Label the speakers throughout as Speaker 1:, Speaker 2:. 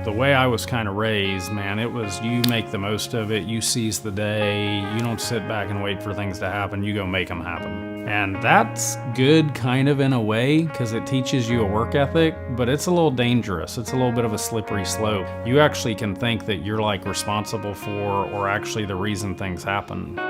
Speaker 1: The way I was kind of raised, man, it was you make the most of it, you seize the day, you don't sit back and wait for things to happen, you go make them happen. And that's good kind of in a way because it teaches you a work ethic, but it's a little dangerous. It's a little bit of a slippery slope. You actually can think that you're like responsible for or actually the reason things happen.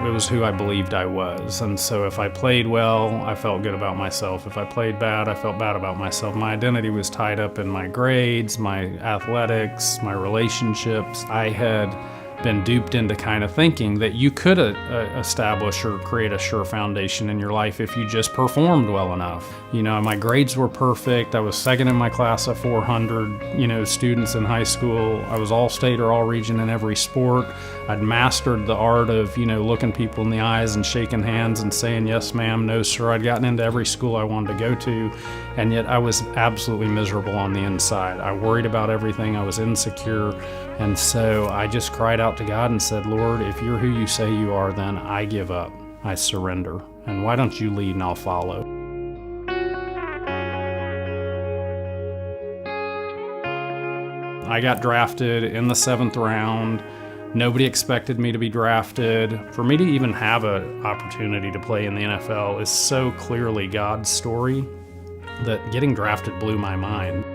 Speaker 1: It was who I believed I was, and so if I played well, I felt good about myself. If I played bad, I felt bad about myself. My identity was tied up in my grades, my athletics, my relationships. I had been duped into kind of thinking that you could establish or create a sure foundation in your life if you just performed well enough. You know, my grades were perfect. I was second in my class of 400, students in high school. I was all state or all region in every sport. I'd mastered the art of, looking people in the eyes and shaking hands and saying, yes, ma'am, no, sir. I'd gotten into every school I wanted to go to, and yet I was absolutely miserable on the inside. I worried about everything. I was insecure. And so I just cried out to God and said, Lord, if you're who you say you are, then I give up. I surrender. And why don't you lead and I'll follow? I got drafted in the 7th round. Nobody expected me to be drafted. For me to even have an opportunity to play in the NFL is so clearly God's story that getting drafted blew my mind.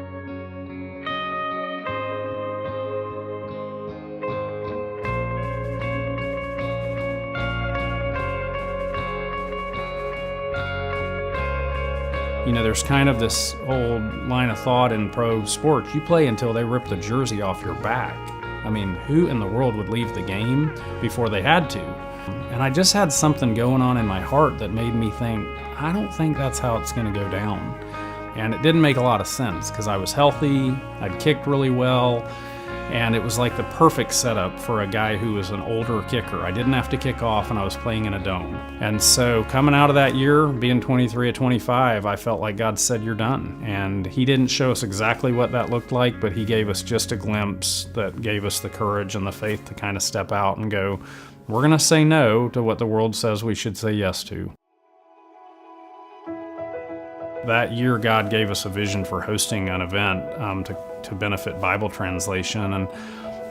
Speaker 1: There's kind of this old line of thought in pro sports. You play until they rip the jersey off your back. I mean, who in the world would leave the game before they had to? And I just had something going on in my heart that made me think, I don't think that's how it's going to go down. And it didn't make a lot of sense because I was healthy, I'd kicked really well, and it was like the perfect setup for a guy who was an older kicker. I didn't have to kick off and I was playing in a dome. And so coming out of that year, being 23 at 25, I felt like God said, you're done. And he didn't show us exactly what that looked like, but he gave us just a glimpse that gave us the courage and the faith to kind of step out and go, we're going to say no to what the world says we should say yes to. That year, God gave us a vision for hosting an event to benefit Bible translation, and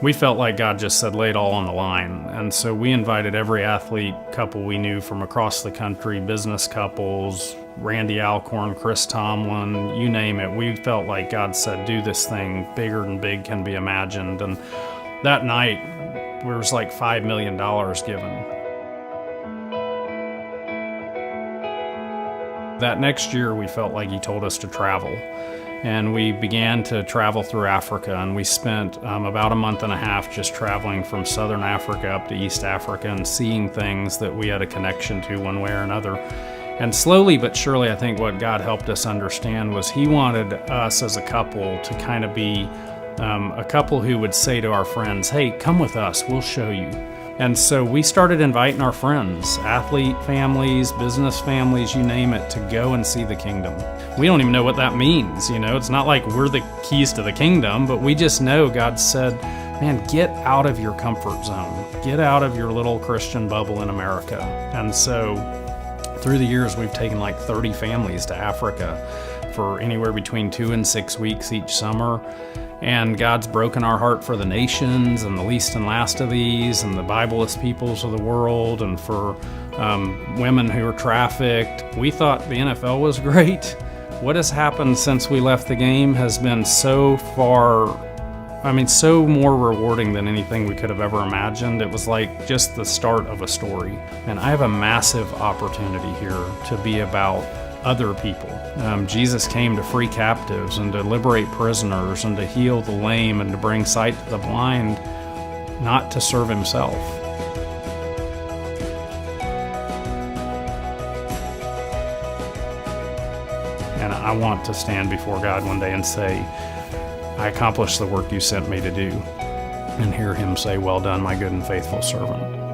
Speaker 1: we felt like God just said, lay it all on the line. And so we invited every athlete couple we knew from across the country, business couples, Randy Alcorn, Chris Tomlin, you name it. We felt like God said, do this thing bigger than big can be imagined. And that night, there was like $5 million given. That next year, we felt like he told us to travel, and we began to travel through Africa, and we spent about a month and a half just traveling from Southern Africa up to East Africa and seeing things that we had a connection to one way or another. And slowly but surely, I think what God helped us understand was he wanted us as a couple to kind of be a couple who would say to our friends, hey, come with us, we'll show you. And so we started inviting our friends, athlete families, business families, you name it, to go and see the kingdom. We don't even know what that means, It's not like we're the keys to the kingdom, but we just know God said, man, get out of your comfort zone. Get out of your little Christian bubble in America. And so through the years, we've taken like 30 families to Africa for anywhere between 2 and 6 weeks each summer. And God's broken our heart for the nations and the least and last of these and the Bibleless peoples of the world and for women who are trafficked. We thought the NFL was great. What has happened since we left the game has been so more rewarding than anything we could have ever imagined. It was like just the start of a story. And I have a massive opportunity here to be about other people. Jesus came to free captives and to liberate prisoners and to heal the lame and to bring sight to the blind, not to serve himself. And I want to stand before God one day and say, I accomplished the work you sent me to do, and hear him say, well done, my good and faithful servant.